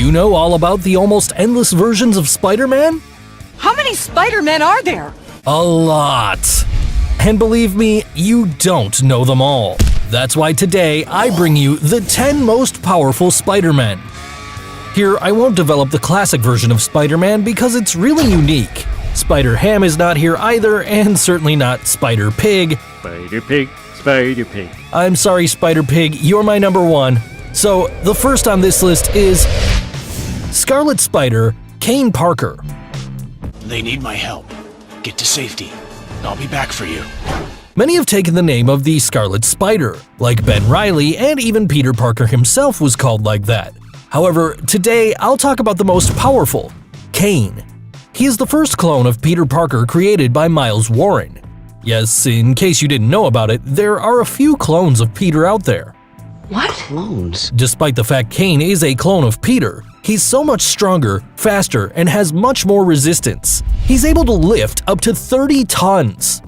you know all about the almost endless versions of Spider-Man? How many Spider-Men are there? A lot. And believe me, you don't know them all. That's why today I bring you the 10 most powerful Spider-Men. Here, I won't develop the classic version of Spider-Man because it's really unique. Spider-Ham is not here either, and certainly not Spider-Pig. Spider-Pig, Spider-Pig. I'm sorry, Spider-Pig, you're my number one. So, the first on this list is Scarlet Spider, Kaine Parker. They need my help. Get to safety. I'll be back for you. Many have taken the name of the Scarlet Spider, like Ben Reilly, and even Peter Parker himself was called like that. However, today I'll talk about the most powerful, Kaine. He is the first clone of Peter Parker created by Miles Warren. Yes, in case you didn't know about it, there are a few clones of Peter out there. What? Clones? Despite the fact Kaine is a clone of Peter, he's so much stronger, faster, and has much more resistance. He's able to lift up to 30 tons.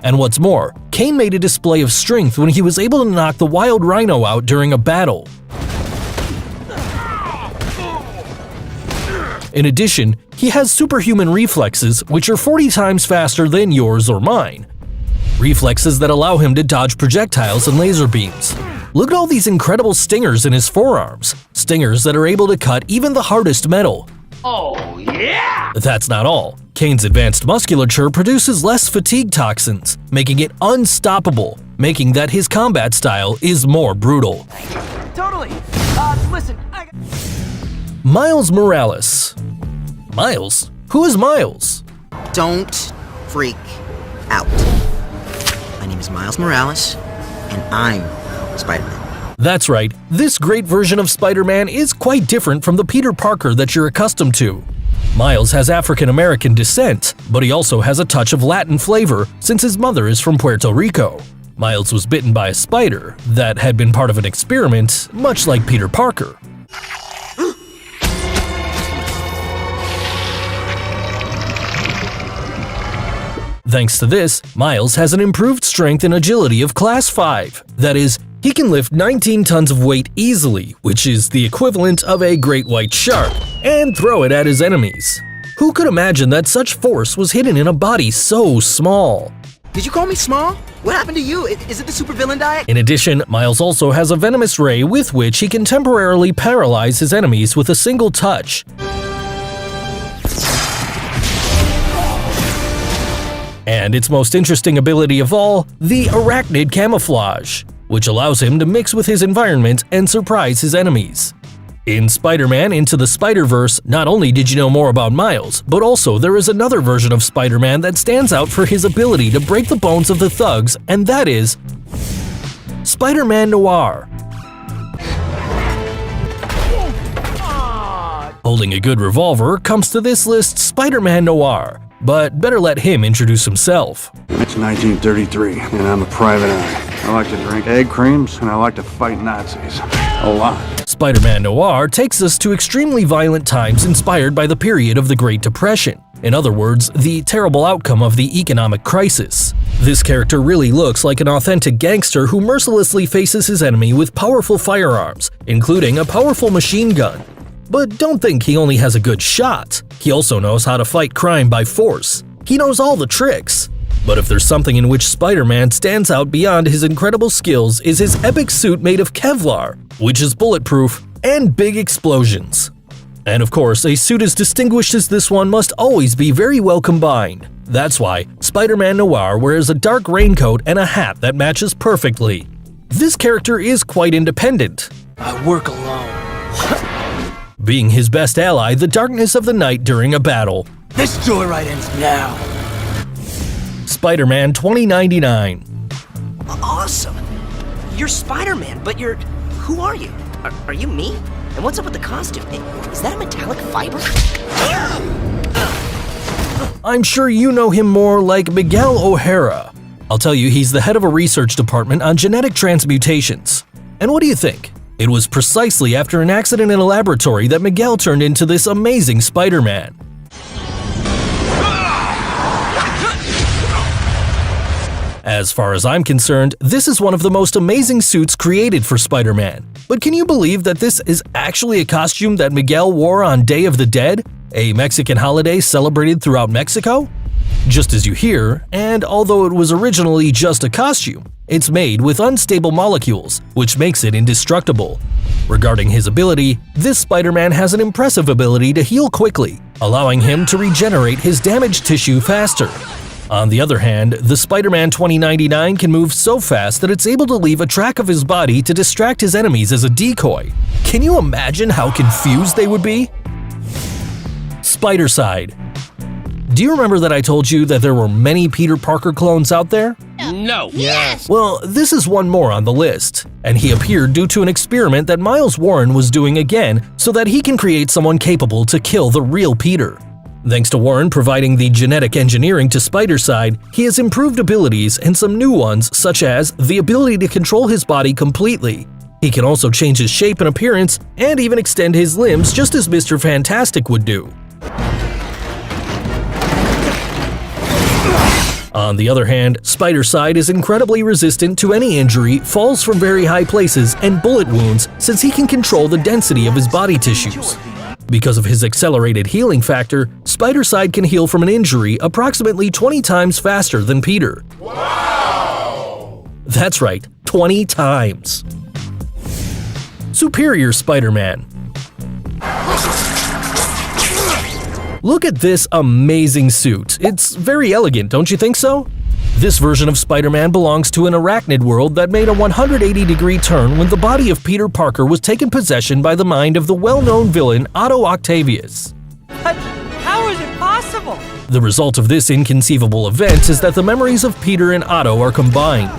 And what's more, Kaine made a display of strength when he was able to knock the Wild Rhino out during a battle. In addition, he has superhuman reflexes, which are 40 times faster than yours or mine. Reflexes that allow him to dodge projectiles and laser beams. Look at all these incredible stingers in his forearms, stingers that are able to cut even the hardest metal. Oh, yeah! That's not all. Kaine's advanced musculature produces less fatigue toxins, making it unstoppable, making that his combat style is more brutal. Totally. Listen, Miles Morales. Miles? Who is Miles? Don't freak out. My name is Miles Morales, and I'm Spider-Man. That's right, this great version of Spider-Man is quite different from the Peter Parker that you're accustomed to. Miles has African-American descent, but he also has a touch of Latin flavor since his mother is from Puerto Rico. Miles was bitten by a spider that had been part of an experiment, much like Peter Parker. Thanks to this, Miles has an improved strength and agility of Class 5. That is, he can lift 19 tons of weight easily, which is the equivalent of a great white shark, and throw it at his enemies. Who could imagine that such force was hidden in a body so small? Did you call me small? What happened to you? Is it the supervillain diet? In addition, Miles also has a venomous ray with which he can temporarily paralyze his enemies with a single touch. And its most interesting ability of all, the arachnid camouflage, which allows him to mix with his environment and surprise his enemies. In Spider-Man Into the Spider-Verse, not only did you know more about Miles, but also there is another version of Spider-Man that stands out for his ability to break the bones of the thugs, and that is Spider-Man Noir. Holding a good revolver comes to this list Spider-Man Noir, but better let him introduce himself. It's 1933, and I'm a private eye. I like to drink egg creams, and I like to fight Nazis. A lot. Spider-Man Noir takes us to extremely violent times inspired by the period of the Great Depression. In other words, the terrible outcome of the economic crisis. This character really looks like an authentic gangster who mercilessly faces his enemy with powerful firearms, including a powerful machine gun. But don't think he only has a good shot. He also knows how to fight crime by force. He knows all the tricks. But if there's something in which Spider-Man stands out beyond his incredible skills is his epic suit made of Kevlar, which is bulletproof and big explosions. And of course, a suit as distinguished as this one must always be very well combined. That's why Spider-Man Noir wears a dark raincoat and a hat that matches perfectly. This character is quite independent. I work alone. Being his best ally the darkness of the night during a battle. This joyride ends now. Spider-Man 2099. Awesome! You're Spider-Man, but who are you? Are you me? And what's up with the costume? Is that a metallic fiber? I'm sure you know him more like Miguel O'Hara. I'll tell you, he's the head of a research department on genetic transmutations. And what do you think? It was precisely after an accident in a laboratory that Miguel turned into this amazing Spider-Man. As far as I'm concerned, this is one of the most amazing suits created for Spider-Man. But can you believe that this is actually a costume that Miguel wore on Day of the Dead, a Mexican holiday celebrated throughout Mexico? Just as you hear, and although it was originally just a costume, it's made with unstable molecules, which makes it indestructible. Regarding his ability, this Spider-Man has an impressive ability to heal quickly, allowing him to regenerate his damaged tissue faster. On the other hand, the Spider-Man 2099 can move so fast that it's able to leave a track of his body to distract his enemies as a decoy. Can you imagine how confused they would be? Spidercide. Do you remember that I told you that there were many Peter Parker clones out there? No. Yes! Well, this is one more on the list, and he appeared due to an experiment that Miles Warren was doing again so that he can create someone capable to kill the real Peter. Thanks to Warren providing the genetic engineering to Spidercide, he has improved abilities and some new ones such as the ability to control his body completely. He can also change his shape and appearance and even extend his limbs just as Mr. Fantastic would do. On the other hand, Spidercide is incredibly resistant to any injury, falls from very high places, and bullet wounds since he can control the density of his body tissues. Because of his accelerated healing factor, Spidercide can heal from an injury approximately 20 times faster than Peter. Wow! That's right, 20 times. Superior Spider-Man. Look at this amazing suit. It's very elegant, don't you think so? This version of Spider-Man belongs to an arachnid world that made a 180-degree turn when the body of Peter Parker was taken possession by the mind of the well-known villain Otto Octavius. But how is it possible? The result of this inconceivable event is that the memories of Peter and Otto are combined.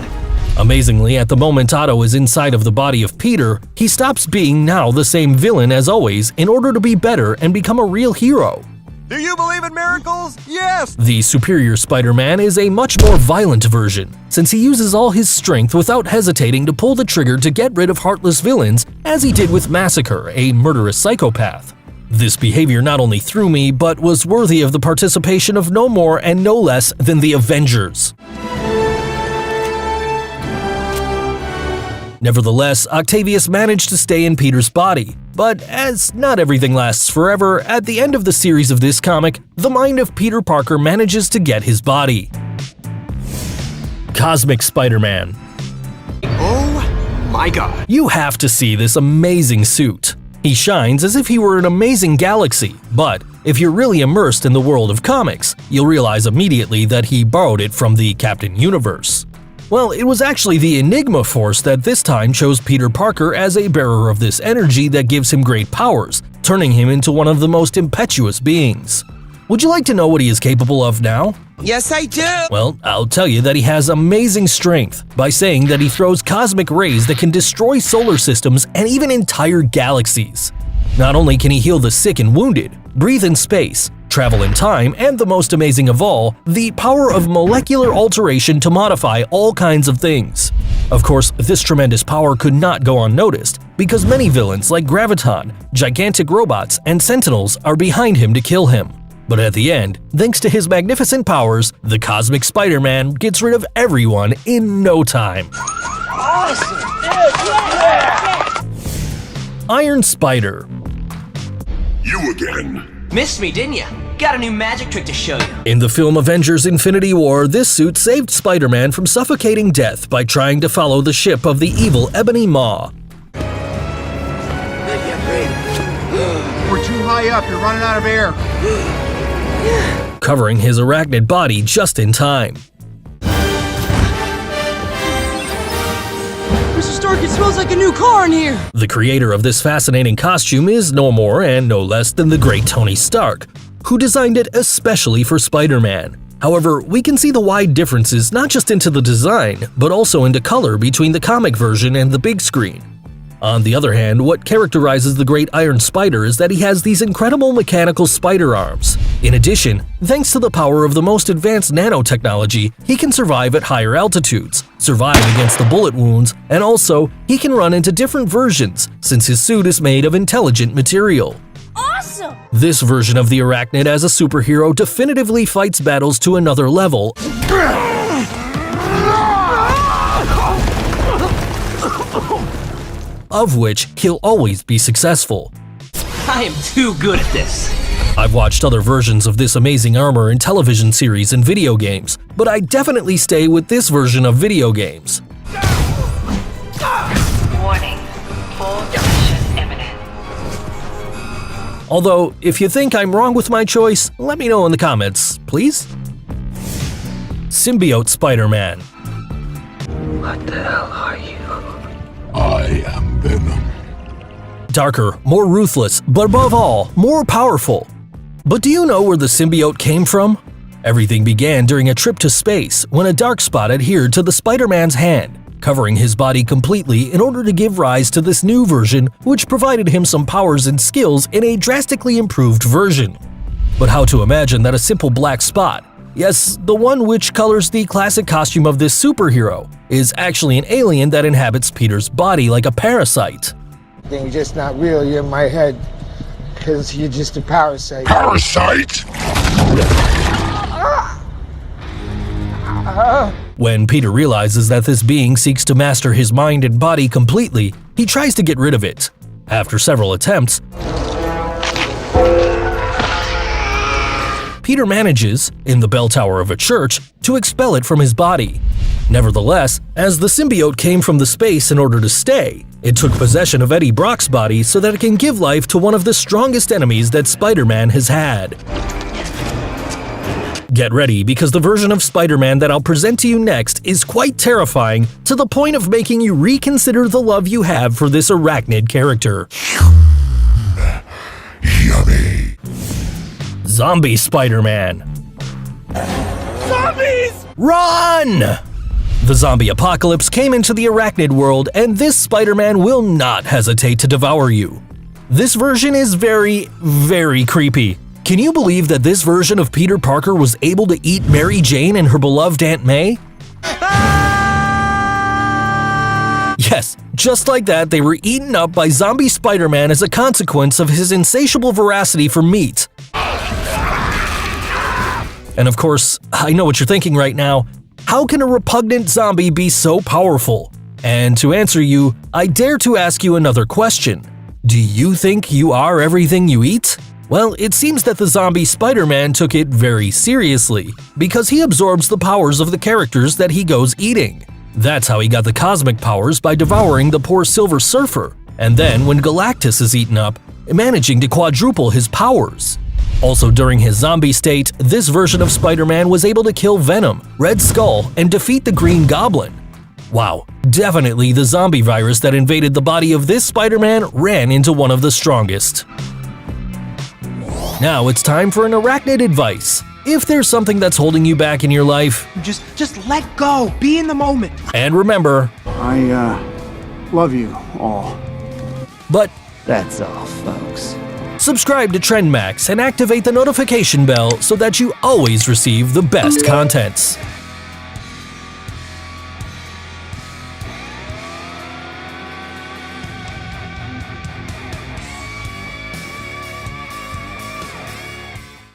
Amazingly, at the moment Otto is inside of the body of Peter, he stops being now the same villain as always in order to be better and become a real hero. Do you believe in miracles? Yes! The Superior Spider-Man is a much more violent version, since he uses all his strength without hesitating to pull the trigger to get rid of heartless villains, as he did with Massacre, a murderous psychopath. This behavior not only threw me, but was worthy of the participation of no more and no less than the Avengers. Nevertheless, Octavius managed to stay in Peter's body, but as not everything lasts forever, at the end of the series of this comic, the mind of Peter Parker manages to get his body. Cosmic Spider-Man. Oh my god. You have to see this amazing suit. He shines as if he were an amazing galaxy, but if you're really immersed in the world of comics, you'll realize immediately that he borrowed it from the Captain Universe. Well, it was actually the Enigma Force that this time chose Peter Parker as a bearer of this energy that gives him great powers, turning him into one of the most impetuous beings. Would you like to know what he is capable of now? Yes, I do! Well, I'll tell you that he has amazing strength by saying that he throws cosmic rays that can destroy solar systems and even entire galaxies. Not only can he heal the sick and wounded, breathe in space, travel in time, and the most amazing of all, the power of molecular alteration to modify all kinds of things. Of course, this tremendous power could not go unnoticed, because many villains like Graviton, gigantic robots, and Sentinels are behind him to kill him. But at the end, thanks to his magnificent powers, the Cosmic Spider-Man gets rid of everyone in no time. Awesome! Yeah! Iron Spider. You again. Missed me, didn't ya? Got a new magic trick to show you. In the film Avengers Infinity War, this suit saved Spider-Man from suffocating death by trying to follow the ship of the evil Ebony Maw. We're too high up, you're running out of air. Covering his arachnid body just in time. Mr. Stark, it smells like a new car in here! The creator of this fascinating costume is no more and no less than the great Tony Stark, who designed it especially for Spider-Man. However, we can see the wide differences not just into the design, but also into color between the comic version and the big screen. On the other hand, what characterizes the Great Iron Spider is that he has these incredible mechanical spider arms. In addition, thanks to the power of the most advanced nanotechnology, he can survive at higher altitudes, survive against the bullet wounds, and also, he can run into different versions since his suit is made of intelligent material. Awesome! This version of the arachnid as a superhero definitively fights battles to another level. of which he'll always be successful. I am too good at this. I've watched other versions of this amazing armor in television series and video games, but I definitely stay with this version of video games. Warning. Full collision imminent. Although, if you think I'm wrong with my choice, let me know in the comments, please. Symbiote Spider-Man. What the hell are you? I am Venom. Darker, more ruthless, but above all, more powerful. But do you know where the symbiote came from? Everything began during a trip to space when a dark spot adhered to the Spider-Man's hand, covering his body completely in order to give rise to this new version, which provided him some powers and skills in a drastically improved version. But how to imagine that a simple black spot, yes, the one which colors the classic costume of this superhero, is actually an alien that inhabits Peter's body like a parasite? You're just not real, you're in my head, because you're just a parasite. Parasite? When Peter realizes that this being seeks to master his mind and body completely, he tries to get rid of it. After several attempts, Peter manages, in the bell tower of a church, to expel it from his body. Nevertheless, as the symbiote came from the space in order to stay, it took possession of Eddie Brock's body so that it can give life to one of the strongest enemies that Spider-Man has had. Get ready, because the version of Spider-Man that I'll present to you next is quite terrifying, to the point of making you reconsider the love you have for this arachnid character. Yummy. Zombie Spider-Man. Zombies! Run! The zombie apocalypse came into the arachnid world, and this Spider-Man will not hesitate to devour you. This version is very, very creepy. Can you believe that this version of Peter Parker was able to eat Mary Jane and her beloved Aunt May? Yes, just like that, they were eaten up by zombie Spider-Man as a consequence of his insatiable voracity for meat. And of course, I know what you're thinking right now. How can a repugnant zombie be so powerful? And to answer you, I dare to ask you another question. Do you think you are everything you eat? Well, it seems that the zombie Spider-Man took it very seriously, because he absorbs the powers of the characters that he goes eating. That's how he got the cosmic powers, by devouring the poor Silver Surfer, and then when Galactus is eaten up, managing to quadruple his powers. Also during his zombie state, this version of Spider-Man was able to kill Venom, Red Skull, and defeat the Green Goblin. Wow, definitely the zombie virus that invaded the body of this Spider-Man ran into one of the strongest. Now it's time for an arachnid advice. If there's something that's holding you back in your life, Just let go. Be in the moment. and remember, I, love you all. but That's all, folks. subscribe to TrendMax and activate the notification bell so that you always receive the best contents.